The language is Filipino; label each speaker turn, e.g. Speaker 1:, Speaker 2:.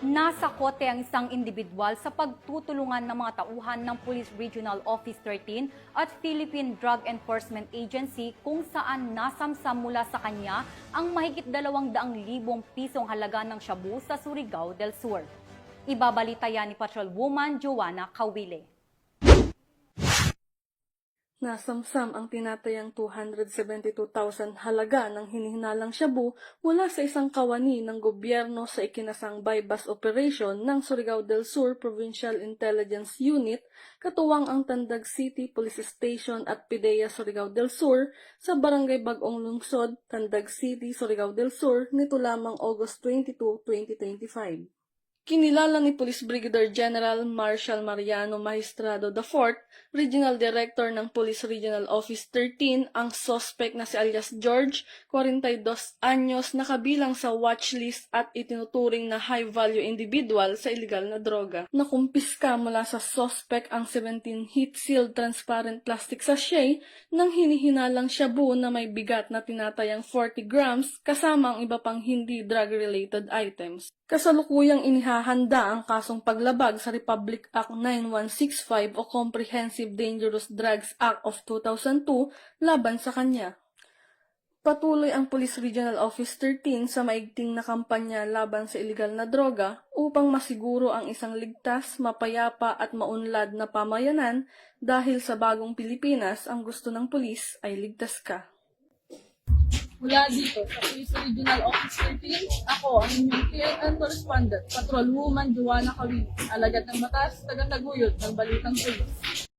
Speaker 1: Nasa kote ang isang individual sa pagtutulungan ng mga tauhan ng Police Regional Office 13 at Philippine Drug Enforcement Agency kung saan nasamsam mula sa kanya ang mahigit 200,000 pisong halaga ng shabu sa Surigao del Sur. Ibabalita yan ni Patrolwoman Joanna Cawile.
Speaker 2: Nasamsam ang tinatayang 272,000 halaga ng hinihinalang shabu mula sa isang kawani ng gobyerno sa ikinasang bypass operation ng Surigao del Sur Provincial Intelligence Unit, katuwang ang Tandag City Police Station at PIDEA Surigao del Sur sa Barangay Bagong Lungsod, Tandag City, Surigao del Sur nito lamang August 22, 2025. Kinilala ni Police Brigadier General Marshal Mariano Magistrado IV, Regional Director ng Police Regional Office 13, ang suspect na si alias George, 42 anyos, na kabilang sa watchlist at itinuturing na high-value individual sa illegal na droga. Nakumpiska mula sa suspect ang 17 heat-sealed transparent plastic sachet ng hinihinalang shabu na may bigat na tinatayang 40 grams kasama ang iba pang hindi drug-related items. Kasalukuyang inihahanda ang kasong paglabag sa Republic Act 9165 o Comprehensive Dangerous Drugs Act of 2002 laban sa kanya. Patuloy ang Police Regional Office 13 sa maigting na kampanya laban sa iligal na droga upang masiguro ang isang ligtas, mapayapa at maunlad na pamayanan dahil sa bagong Pilipinas ang gusto ng pulis ay ligtas ka.
Speaker 3: Mula dito sa Police Regional Office 13, ako ang inyong PNN correspondent, Patrolwoman Joanna Cawile, alagad ng batas, tagataguyod ng Balitang Pulis.